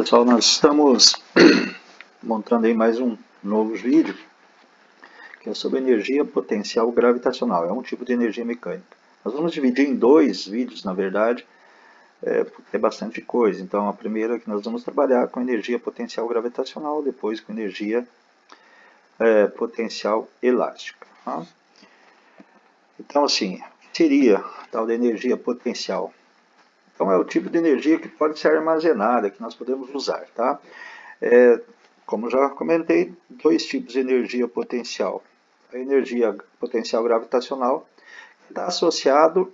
pessoal, nós estamos montando aí mais um novo vídeo que é sobre energia potencial gravitacional. É um tipo de energia mecânica. Nós vamos dividir em dois vídeos, na verdade, porque é bastante coisa. Então, a primeira é que nós vamos trabalhar com energia potencial gravitacional, depois com energia potencial elástica. Tá? Então, assim, o que seria a tal da energia potencial? Então, é o tipo de energia que pode ser armazenada, que nós podemos usar, tá? Como já comentei, dois tipos de energia potencial. A energia potencial gravitacional está associado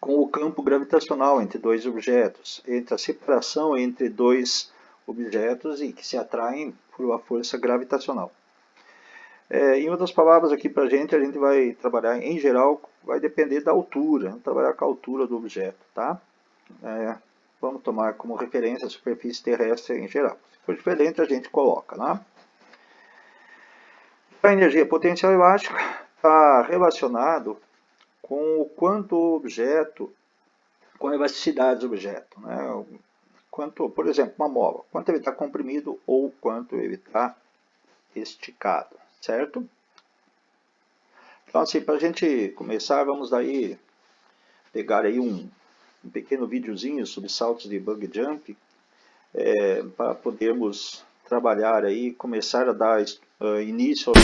com o campo gravitacional entre dois objetos, entre a separação entre dois objetos e que se atraem por uma força gravitacional. Em outras palavras, aqui para a gente vai trabalhar, em geral, vai depender da altura, vamos trabalhar com a altura do objeto, tá? Vamos tomar como referência a superfície terrestre em geral. Se for diferente, a gente coloca, né? A energia potencial elástica está relacionado com o quanto o objeto, com a elasticidade do objeto, né? Quanto, por exemplo, uma mola, quanto ele está comprimido ou quanto ele está esticado, certo? Então, assim, para a gente começar, vamos daí pegar aí um pequeno videozinho sobre saltos de bug jump, para podermos trabalhar aí, começar a dar início ao...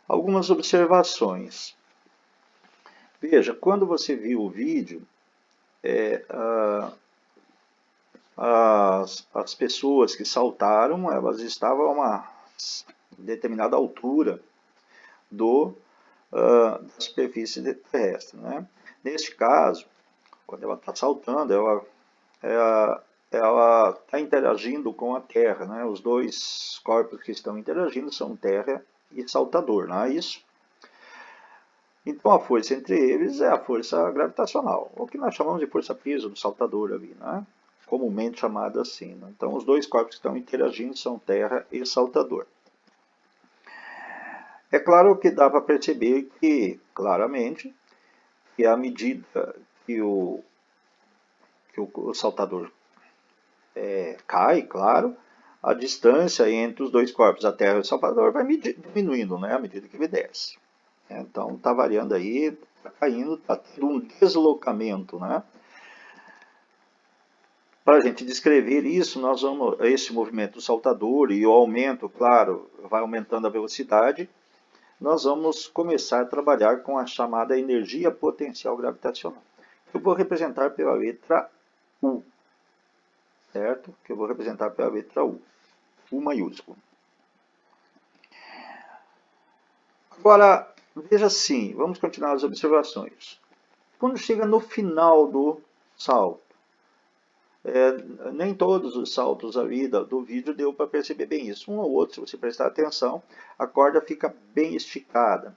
Algumas observações. Veja, quando você viu o vídeo, as pessoas que saltaram, elas estavam a uma determinada altura da superfície terrestre, né? Neste caso, quando ela está saltando, ela está interagindo com a Terra, né? Os dois corpos que estão interagindo são Terra e saltador, não é isso? Então a força entre eles é a força gravitacional, o que nós chamamos de força piso do saltador ali, né? Comumente chamada assim, né? Então os dois corpos que estão interagindo são Terra e saltador. É claro que dá para perceber que, claramente, que à medida que o saltador cai, claro, a distância entre os dois corpos, a Terra e o saltador, vai diminuindo, né, à medida que ele desce. Então está variando aí, está caindo, está tendo um deslocamento, né? Para a gente descrever isso, nós vamos, esse movimento do saltador e o aumento, claro, vai aumentando a velocidade, nós vamos começar a trabalhar com a chamada energia potencial gravitacional. Eu vou representar pela letra U, certo? Que eu vou representar pela letra U, U maiúsculo. Agora, veja assim, vamos continuar as observações. Quando chega no final do salto, nem todos os saltos ali do vídeo deu para perceber bem isso. Um ou outro, se você prestar atenção, a corda fica bem esticada.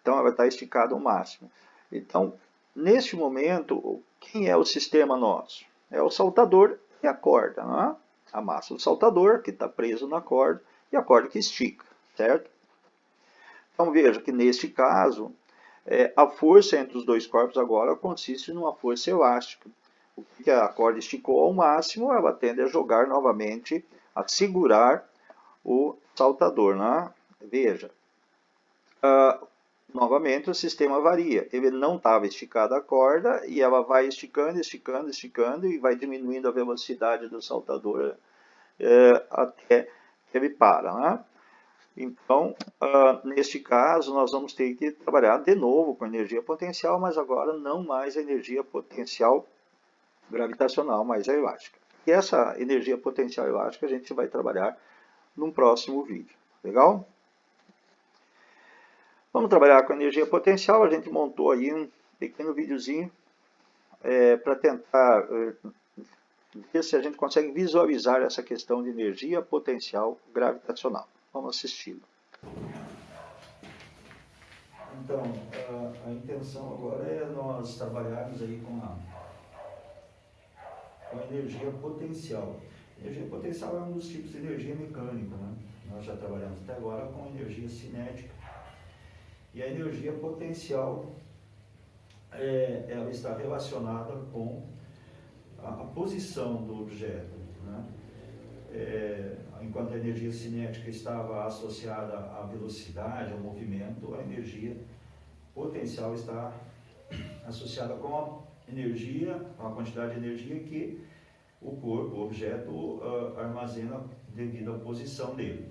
Então, ela está esticada ao máximo. Então, neste momento, quem é o sistema nosso? É o saltador e a corda. Não é? A massa do saltador, que está preso na corda, e a corda que estica, certo? Então, veja que neste caso, a força entre os dois corpos agora consiste numa força elástica. O que a corda esticou ao máximo, ela tende a jogar novamente, a segurar o saltador. Né? Veja, novamente o sistema varia. Ele não estava esticada a corda e ela vai esticando, esticando, esticando e vai diminuindo a velocidade do saltador até que ele para, né? Então, neste caso, nós vamos ter que trabalhar de novo com energia potencial, mas agora não mais energia potencial gravitacional, mas a elástica. E essa energia potencial elástica a gente vai trabalhar num próximo vídeo. Legal? Vamos trabalhar com energia potencial. A gente montou aí um pequeno videozinho para tentar ver se a gente consegue visualizar essa questão de energia potencial gravitacional. Vamos assisti-lo. Então, a intenção agora é nós trabalharmos aí com a energia potencial. Energia potencial é um dos tipos de energia mecânica, né? Nós já trabalhamos até agora com energia cinética. E a energia potencial, ela está relacionada com a posição do objeto, né? Enquanto a energia cinética estava associada à velocidade, ao movimento, a energia potencial está associada com a energia, com a quantidade de energia que o corpo, o objeto, armazena devido à posição dele.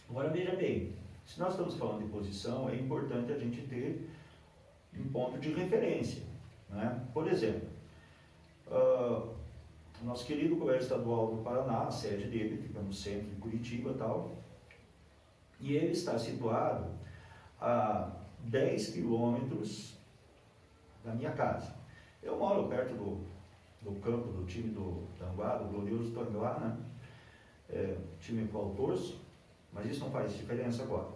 Agora veja bem, se nós estamos falando de posição, é importante a gente ter um ponto de referência, né? Por exemplo, nosso querido Colégio Estadual do Paraná, a sede dele, fica no centro de Curitiba e tal, e ele está situado a 10 quilômetros da minha casa. Eu moro perto do campo do time do Tanguá, do glorioso Tanguá, né? Time qual torço, mas isso não faz diferença agora.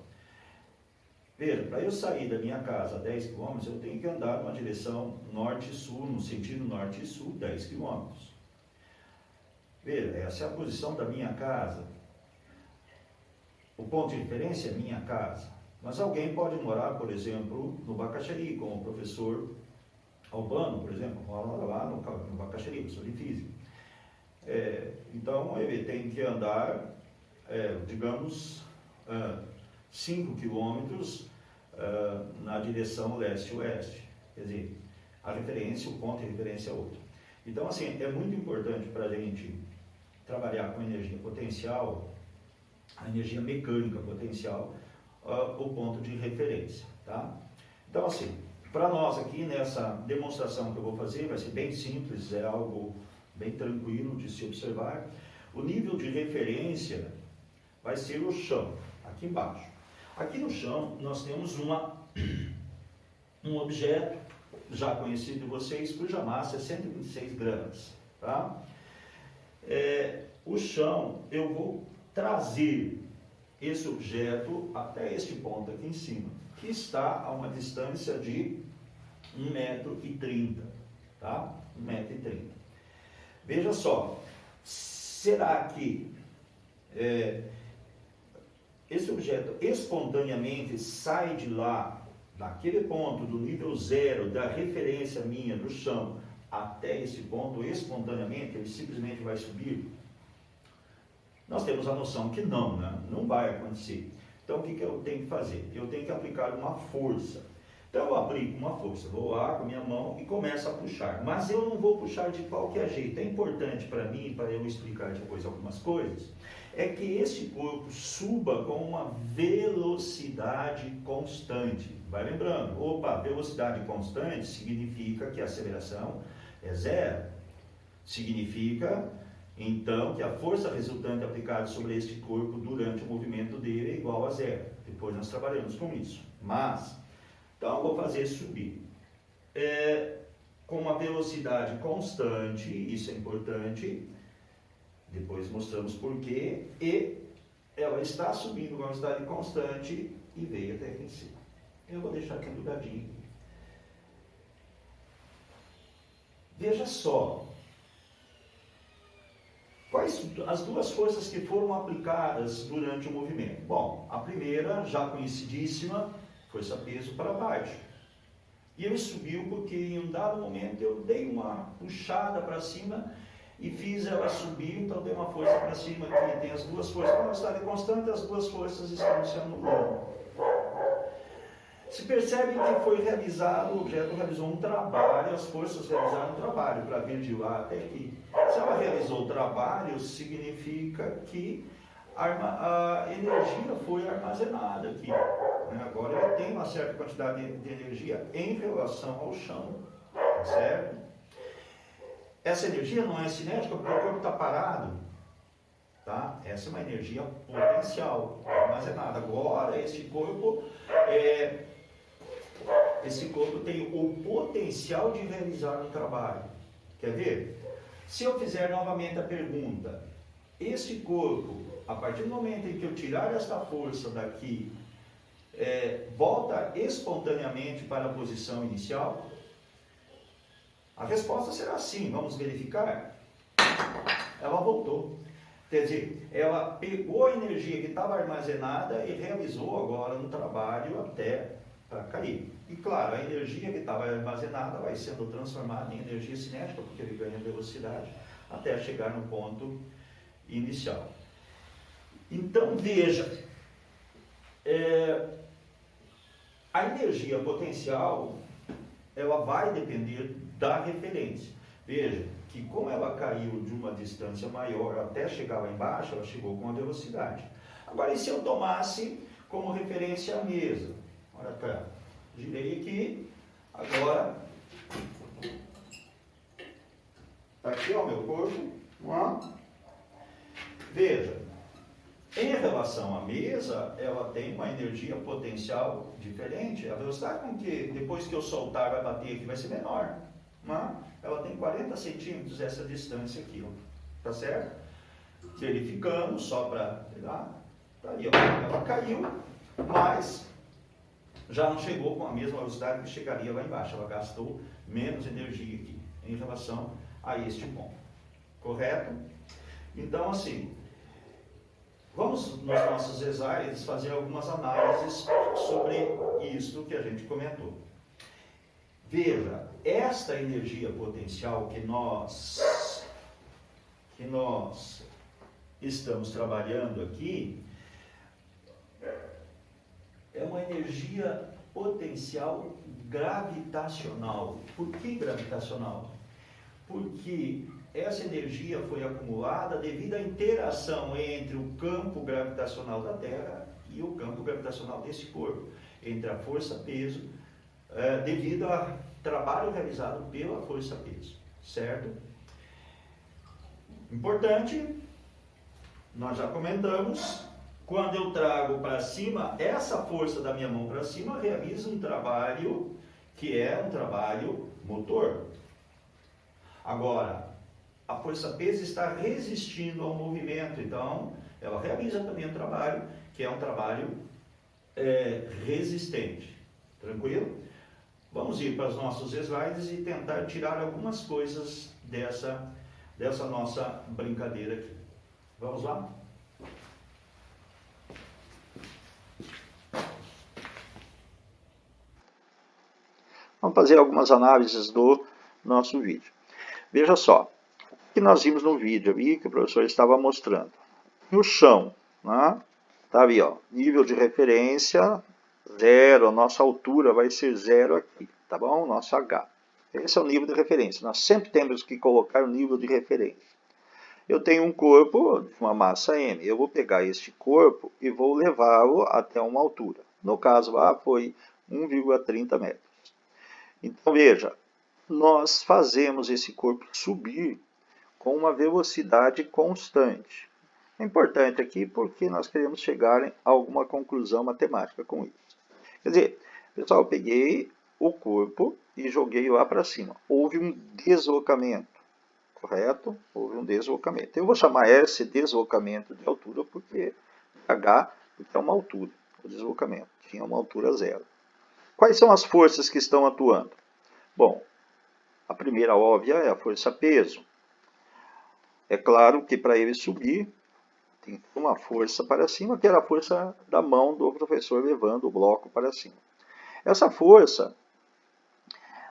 Veja, para eu sair da minha casa a 10 km, eu tenho que andar numa direção norte-sul, no sentido norte e sul, 10 km. Veja, essa é a posição da minha casa. O ponto de referência é minha casa. Mas alguém pode morar, por exemplo, no Bacaxeri, como o professor Albano, por exemplo, mora lá no Bacaxeri, professor de física. Então, ele tem que andar, digamos, 5 quilômetros na direção leste-oeste. Quer dizer, a referência, o ponto de referência é outro. Então, assim, é muito importante para a gente trabalhar com energia potencial, a energia mecânica potencial, o ponto de referência, tá? Então, assim, para nós aqui, nessa demonstração que eu vou fazer, vai ser bem simples, é algo bem tranquilo de se observar. O nível de referência vai ser o chão, aqui embaixo. Aqui no chão, nós temos um objeto, já conhecido de vocês, cuja massa é 126 gramas, tá? O chão, eu vou trazer esse objeto até este ponto aqui em cima, que está a uma distância de 1,30 m, tá? 1,30 m. Veja só, será que esse objeto espontaneamente sai de lá, daquele ponto, do nível zero, da referência minha do chão, até esse ponto, espontaneamente, ele simplesmente vai subir? Nós temos a noção que não, né? Não vai acontecer. Então, o que eu tenho que fazer? Eu tenho que aplicar uma força. Então, eu aplico uma força, vou lá com a minha mão e começo a puxar. Mas eu não vou puxar de qualquer jeito. É importante para mim, para eu explicar depois algumas coisas, é que esse corpo suba com uma velocidade constante. Vai lembrando, velocidade constante significa que a aceleração é zero. Significa, então, que a força resultante aplicada sobre este corpo durante o movimento dele é igual a zero. Depois nós trabalhamos com isso. Mas, então eu vou fazer subir com uma velocidade constante, isso é importante, depois mostramos porquê, e ela está subindo com uma velocidade constante e veio até aqui em cima. Eu vou deixar aqui grudadinho. Veja só, quais as duas forças que foram aplicadas durante o movimento? Bom, a primeira, já conhecidíssima, força-peso para baixo. E ele subiu porque em um dado momento eu dei uma puxada para cima e fiz ela subir, então dei uma força para cima, aqui tem as duas forças. Quando está constante, as duas forças estão se anulando. Se percebe que foi realizado, o objeto realizou um trabalho, as forças realizaram um trabalho para vir de lá até aqui. Se ela realizou o trabalho, significa que a energia foi armazenada aqui. Agora eu tenho uma certa quantidade de energia em relação ao chão, certo? Essa energia não é cinética porque o corpo está parado, tá? Essa é uma energia potencial, armazenada. Agora esse corpo tem o potencial de realizar um trabalho. Quer ver? Se eu fizer novamente a pergunta, esse corpo, a partir do momento em que eu tirar esta força daqui, volta espontaneamente para a posição inicial? A resposta será sim, vamos verificar. Ela voltou. Quer dizer, ela pegou a energia que estava armazenada e realizou agora um trabalho até para cair. E claro, a energia que estava armazenada vai sendo transformada em energia cinética, porque ele ganha velocidade, até chegar no ponto inicial. Então, veja, a energia potencial, ela vai depender da referência. Veja que como ela caiu de uma distância maior até chegar lá embaixo, ela chegou com uma velocidade. Agora, e se eu tomasse como referência a mesa? Olha cá, girei aqui, agora, aqui ó, meu corpo, veja, em relação à mesa, ela tem uma energia potencial diferente. A velocidade com que, depois que eu soltar, vai bater aqui vai ser menor. Ela tem 40 centímetros essa distância aqui, ó. Tá certo? Verificando, só para pegar, tá aí, ó. Ela caiu, mas já não chegou com a mesma velocidade que chegaria lá embaixo. Ela gastou menos energia aqui, em relação a este ponto. Correto? Então, assim, vamos nos nossos slides fazer algumas análises sobre isso que a gente comentou. Veja, esta energia potencial que nós estamos trabalhando aqui é uma energia potencial gravitacional. Por que gravitacional? Porque essa energia foi acumulada devido à interação entre o campo gravitacional da Terra e o campo gravitacional desse corpo, entre a força-peso, devido ao trabalho realizado pela força-peso, certo? Importante, nós já comentamos, quando eu trago para cima, essa força da minha mão para cima realiza um trabalho que é um trabalho motor. Agora, a força-peso está resistindo ao movimento, então ela realiza também um trabalho que é um trabalho resistente. Tranquilo? Vamos ir para os nossos slides e tentar tirar algumas coisas dessa nossa brincadeira aqui. Vamos lá? Vamos fazer algumas análises do nosso vídeo. Veja só, o que nós vimos no vídeo ali, que o professor estava mostrando. No chão, né? Tá ali, ó, nível de referência 0, a nossa altura vai ser 0 aqui, tá bom? Nosso H. Esse é o nível de referência. Nós sempre temos que colocar o nível de referência. Eu tenho um corpo de uma massa M. Eu vou pegar este corpo e vou levá-lo até uma altura. No caso lá foi 1,30 metros. Então veja, nós fazemos esse corpo subir com uma velocidade constante. É importante aqui porque nós queremos chegar a alguma conclusão matemática com isso. Quer dizer, pessoal, eu peguei o corpo e joguei lá para cima. Houve um deslocamento, correto? Houve um deslocamento. Eu vou chamar esse deslocamento de altura porque H é uma altura, o deslocamento. Tinha uma altura 0. Quais são as forças que estão atuando? Bom, a primeira óbvia é a força-peso. É claro que para ele subir, tem uma força para cima, que era a força da mão do professor levando o bloco para cima. Essa força,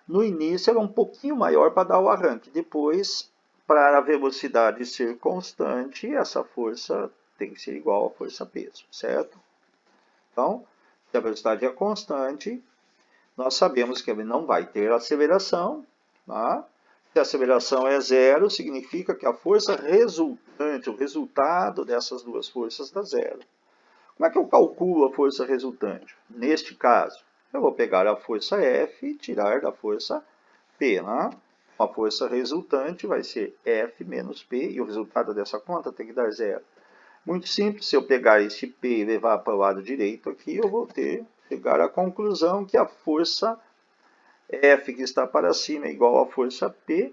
no início, era um pouquinho maior para dar o arranque. Depois, para a velocidade ser constante, essa força tem que ser igual à força-peso, certo? Então, se a velocidade é constante, nós sabemos que ele não vai ter aceleração. Tá? Se a aceleração é zero, significa que a força resultante, o resultado dessas duas forças dá zero. Como é que eu calculo a força resultante? Neste caso, eu vou pegar a força F e tirar da força P. Né? A força resultante vai ser F menos P, e o resultado dessa conta tem que dar zero. Muito simples, se eu pegar este P e levar para o lado direito aqui, eu vou chegar à conclusão que a força F que está para cima é igual à força P,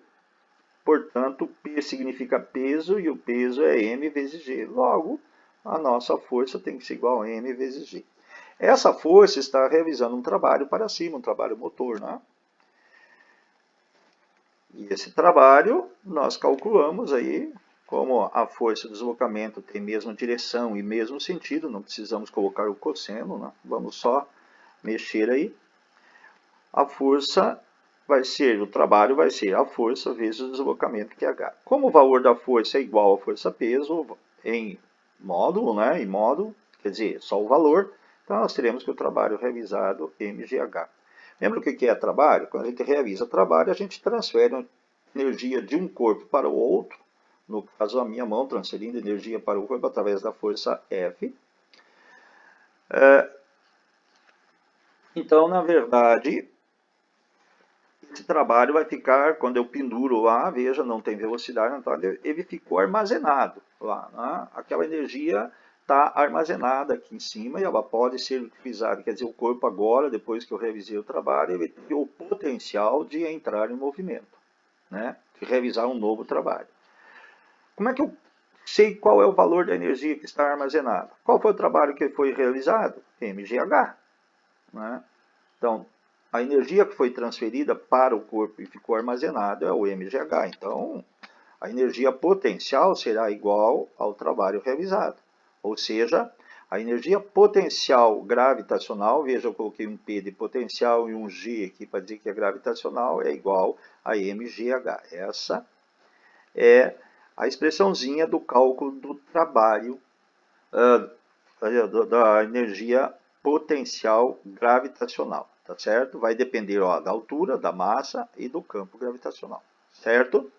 portanto, P significa peso e o peso é M vezes G. Logo, a nossa força tem que ser igual a M vezes G. Essa força está realizando um trabalho para cima, um trabalho motor. Né? E esse trabalho nós calculamos aí, como a força de deslocamento tem mesma direção e mesmo sentido, não precisamos colocar o cosseno, né? Vamos só mexer aí. A força vai ser, o trabalho vai ser a força vezes o deslocamento, que é H. Como o valor da força é igual à força-peso em módulo, né? Em módulo, quer dizer, só o valor, então nós teremos que o trabalho realizado mgh. Lembra o que é trabalho? Quando a gente realiza trabalho, a gente transfere energia de um corpo para o outro, no caso a minha mão transferindo energia para o corpo através da força F. Então, na verdade, esse trabalho vai ficar, quando eu penduro lá, veja, não tem velocidade, então ele ficou armazenado lá. Né? Aquela energia está armazenada aqui em cima e ela pode ser utilizada. Quer dizer, o corpo agora, depois que eu revisei o trabalho, ele tem o potencial de entrar em movimento, né? De realizar um novo trabalho. Como é que eu sei qual é o valor da energia que está armazenada? Qual foi o trabalho que foi realizado? mgh. Né? Então, a energia que foi transferida para o corpo e ficou armazenada é o mgh. Então, a energia potencial será igual ao trabalho realizado. Ou seja, a energia potencial gravitacional, veja, eu coloquei um P de potencial e um G aqui para dizer que é gravitacional, é igual a mgh. Essa é a expressãozinha do cálculo do trabalho da energia potencial gravitacional, tá certo? Vai depender da altura, da massa e do campo gravitacional, certo?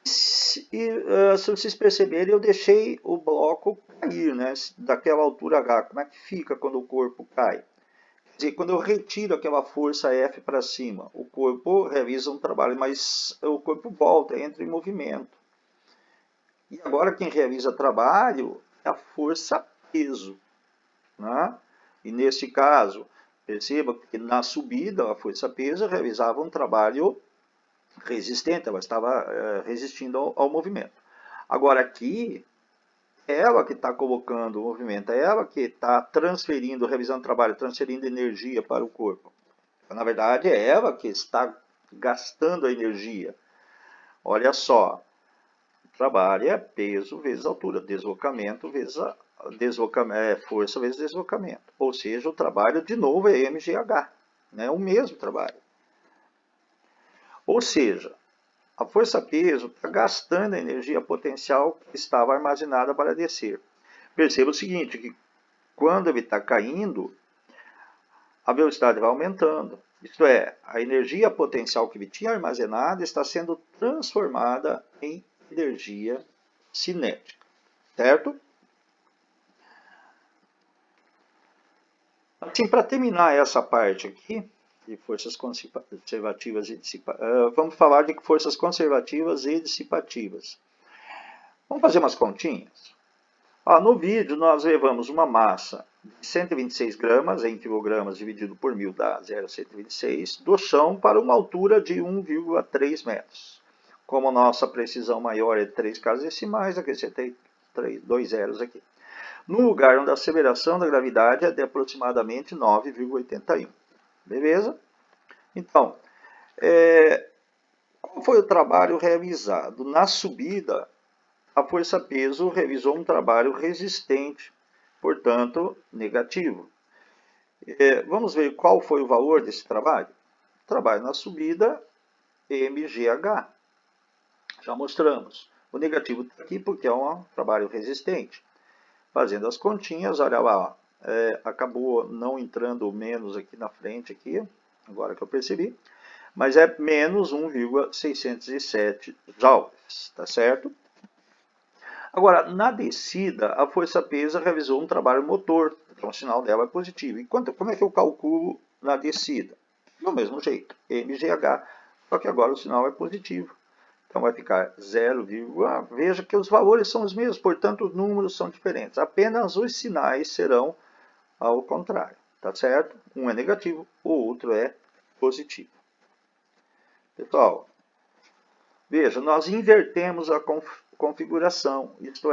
Se vocês perceberem, eu deixei o bloco cair, né? Daquela altura H. Como é que fica quando o corpo cai? Quer dizer, quando eu retiro aquela força F para cima, o corpo realiza um trabalho, mas o corpo volta, entra em movimento. E agora quem realiza trabalho é a força peso. Né? E nesse caso, perceba que na subida a força peso realizava um trabalho resistente, ela estava resistindo ao movimento. Agora aqui, ela que está colocando o movimento, é ela que está transferindo, realizando trabalho, transferindo energia para o corpo. Na verdade, é ela que está gastando a energia. Olha só, trabalho é peso vezes altura, deslocamento vezes força vezes deslocamento. Ou seja, o trabalho de novo é mgh, né? O mesmo trabalho. Ou seja, a força-peso está gastando a energia potencial que estava armazenada para descer. Perceba o seguinte, que quando ele está caindo, a velocidade vai aumentando. Isto é, a energia potencial que ele tinha armazenada está sendo transformada em energia cinética, certo? Assim, para terminar essa parte aqui, de forças conservativas e dissipativas, vamos falar de forças conservativas e dissipativas. Vamos fazer umas continhas? No vídeo nós levamos uma massa de 126 gramas em quilogramas dividido por 1000 dá 0,126, do chão para uma altura de 1,3 metros. Como a nossa precisão maior é de 3 casas decimais, acrescentei 2 zeros aqui. No lugar onde a aceleração da gravidade é de aproximadamente 9,81. Beleza? Então, qual foi o trabalho realizado? Na subida, a força-peso realizou um trabalho resistente, portanto, negativo. Vamos ver qual foi o valor desse trabalho? Trabalho na subida, mgh. Já mostramos. O negativo está aqui porque é um trabalho resistente. Fazendo as continhas, olha lá, acabou não entrando menos aqui na frente, aqui, agora que eu percebi, mas é menos 1,607 joules, tá certo? Agora, na descida, a força-pesa realizou um trabalho motor, então o sinal dela é positivo. Enquanto, como é que eu calculo na descida? Do mesmo jeito, mgh, só que agora o sinal é positivo. Então vai ficar 0, veja que os valores são os mesmos, portanto os números são diferentes. Apenas os sinais serão ao contrário, tá certo? Um é negativo, o outro é positivo. Pessoal, veja, nós invertemos a configuração, isto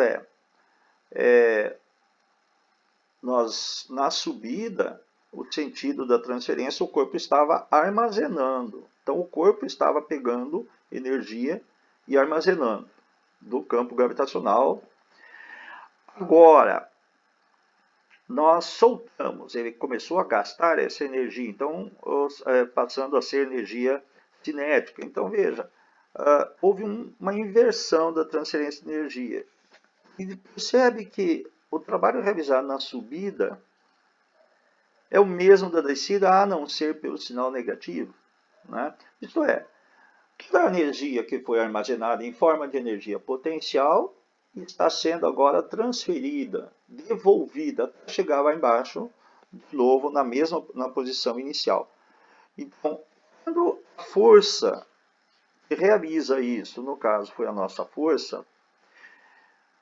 nós na subida, o sentido da transferência, o corpo estava armazenando. Então o corpo estava pegando energia e armazenando do campo gravitacional. Agora, nós soltamos, ele começou a gastar essa energia, então passando a ser energia cinética. Então veja, houve uma inversão da transferência de energia. E percebe que o trabalho realizado na subida é o mesmo da descida, a não ser pelo sinal negativo, né? Isto é, toda a energia que foi armazenada em forma de energia potencial está sendo agora transferida, devolvida, até chegar lá embaixo, de novo, na posição inicial. Então, quando a força que realiza isso, no caso foi a nossa força,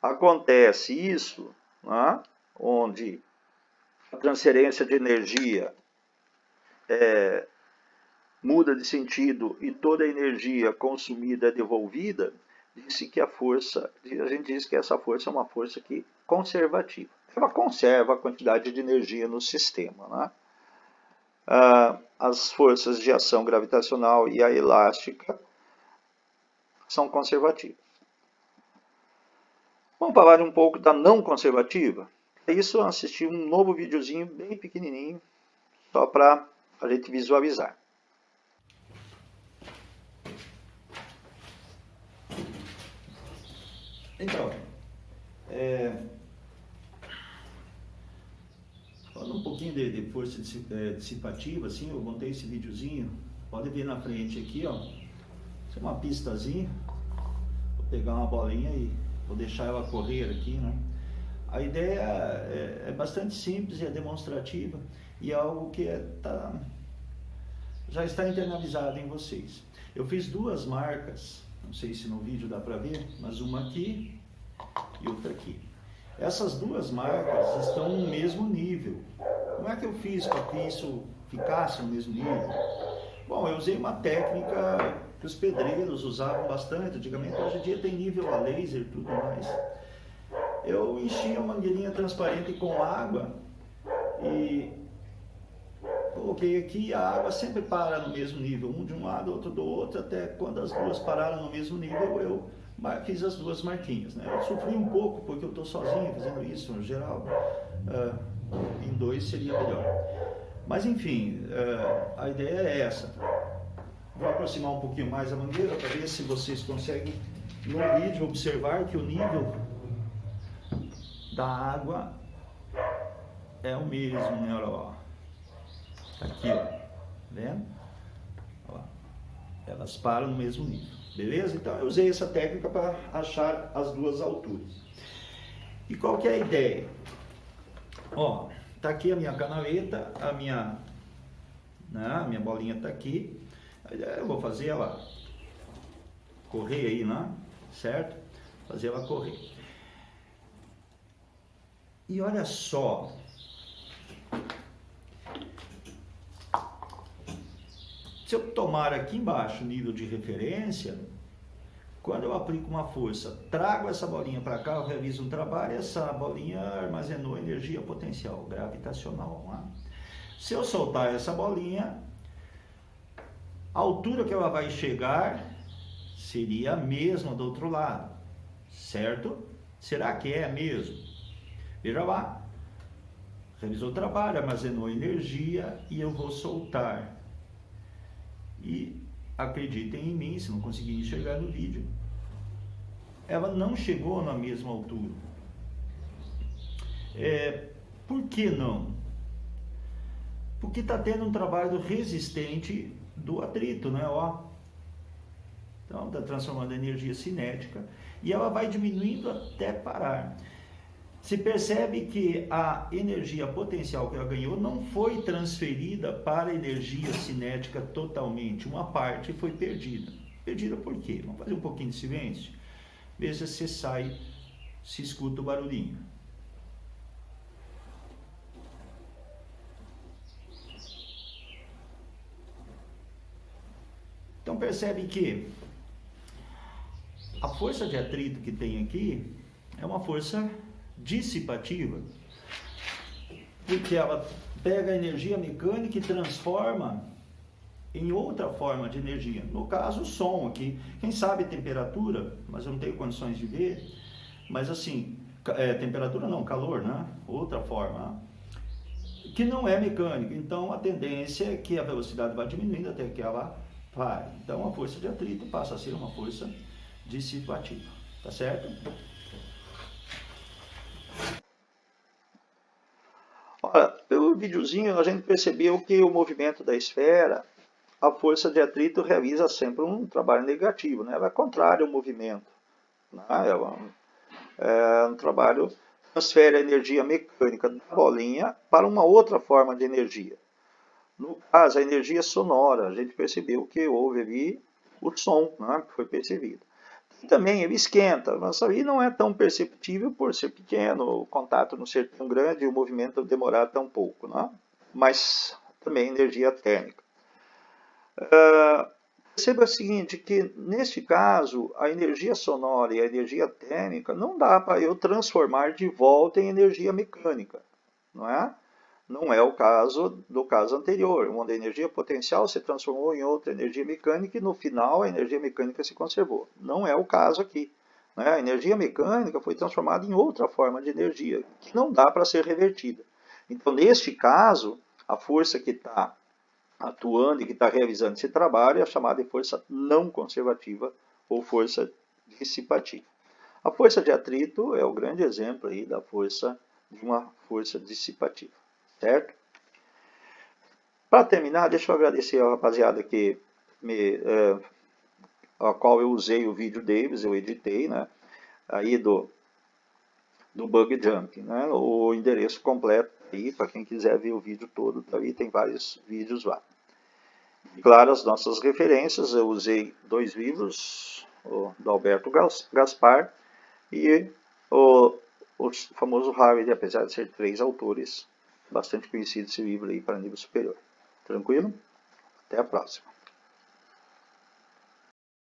acontece isso, né, onde a transferência de energia muda de sentido e toda a energia consumida é devolvida, disse que a gente diz que essa força é uma força conservativa. Ela conserva a quantidade de energia no sistema, né? As forças de ação gravitacional e a elástica são conservativas. Vamos falar um pouco da não conservativa? Para isso, eu assisti um novo videozinho bem pequenininho, só para a gente visualizar. Então, falando um pouquinho de força dissipativa, assim, eu montei esse videozinho, pode ver na frente aqui, ó, isso é uma pistazinha, vou pegar uma bolinha e vou deixar ela correr aqui, né? A ideia é bastante simples e é demonstrativa e é algo que já está internalizado em vocês. Eu fiz duas marcas, não sei se no vídeo dá para ver, mas uma aqui e outra aqui. Essas duas marcas estão no mesmo nível. Como é que eu fiz para que isso ficasse no mesmo nível? Bom, eu usei uma técnica que os pedreiros usavam bastante antigamente, hoje em dia tem nível a laser e tudo mais. Eu enchi a mangueirinha transparente com água e coloquei aqui e a água sempre para no mesmo nível, um de um lado, outro do outro, até quando as duas pararam no mesmo nível, eu fiz as duas marquinhas, né? Eu sofri um pouco porque eu estou sozinho fazendo isso, no geral, em dois seria melhor. Mas enfim, a ideia é essa. Vou aproximar um pouquinho mais a mangueira para ver se vocês conseguem no vídeo observar que o nível da água é o mesmo, né? Olha lá, tá aqui, ó, vendo? Olha lá. Elas param no mesmo nível, beleza? Então eu usei essa técnica para achar as duas alturas. E qual que é a ideia? Ó, tá aqui a minha canaleta, a minha bolinha tá aqui. Eu vou fazer ela correr aí, né? Certo? Fazer ela correr. E olha só, se eu tomar aqui embaixo o nível de referência, quando eu aplico uma força, trago essa bolinha para cá, eu realizo um trabalho, essa bolinha armazenou energia potencial gravitacional. Né? Se eu soltar essa bolinha, a altura que ela vai chegar seria a mesma do outro lado, certo? Será que é mesmo? Veja lá, realizou o trabalho, armazenou energia e eu vou soltar. E acreditem em mim, se não conseguir enxergar no vídeo, ela não chegou na mesma altura. Por que não? Porque está tendo um trabalho resistente do atrito, né? Ó. Então está transformando a energia cinética e ela vai diminuindo até parar. Se percebe que a energia potencial que ela ganhou não foi transferida para a energia cinética totalmente. Uma parte foi perdida. Perdida por quê? Vamos fazer um pouquinho de silêncio. Veja se sai, se escuta o barulhinho. Então percebe que a força de atrito que tem aqui é uma força dissipativa, porque ela pega a energia mecânica e transforma em outra forma de energia. No caso, o som aqui. Quem sabe temperatura, mas eu não tenho condições de ver, mas assim, temperatura não, calor, né? Outra forma, que não é mecânica. Então a tendência é que a velocidade vá diminuindo até que ela pare. Então a força de atrito passa a ser uma força dissipativa, tá certo? Olha, pelo videozinho a gente percebeu que o movimento da esfera, a força de atrito realiza sempre um trabalho negativo, né? Ela é contrária ao movimento, né? É um trabalho que transfere a energia mecânica da bolinha para uma outra forma de energia. No caso, a energia sonora, a gente percebeu que houve ali o som, né, que foi percebido. E também ele esquenta, mas aí não é tão perceptível por ser pequeno, o contato não ser tão grande e o movimento demorar tão pouco, né? Mas também energia térmica. Perceba o seguinte, que neste caso, a energia sonora e a energia térmica não dá para eu transformar de volta em energia mecânica, não é? Não é o caso do caso anterior, onde a energia potencial se transformou em outra energia mecânica e no final a energia mecânica se conservou. Não é o caso aqui, né? A energia mecânica foi transformada em outra forma de energia, que não dá para ser revertida. Então, neste caso, a força que está atuando e que está realizando esse trabalho é a chamada de força não conservativa ou força dissipativa. A força de atrito é o grande exemplo aí da força de uma força dissipativa, certo? Para terminar, deixa eu agradecer a rapaziada que a qual eu usei o vídeo deles, eu editei, né? Aí do bug jump, né? O endereço completo aí para quem quiser ver o vídeo todo, aí tem vários vídeos lá. Claro, as nossas referências, eu usei 2 livros, o do Alberto Gaspar e o famoso Harvard, apesar de ser 3 autores, bastante conhecido esse livro aí para nível superior. Tranquilo? Até a próxima.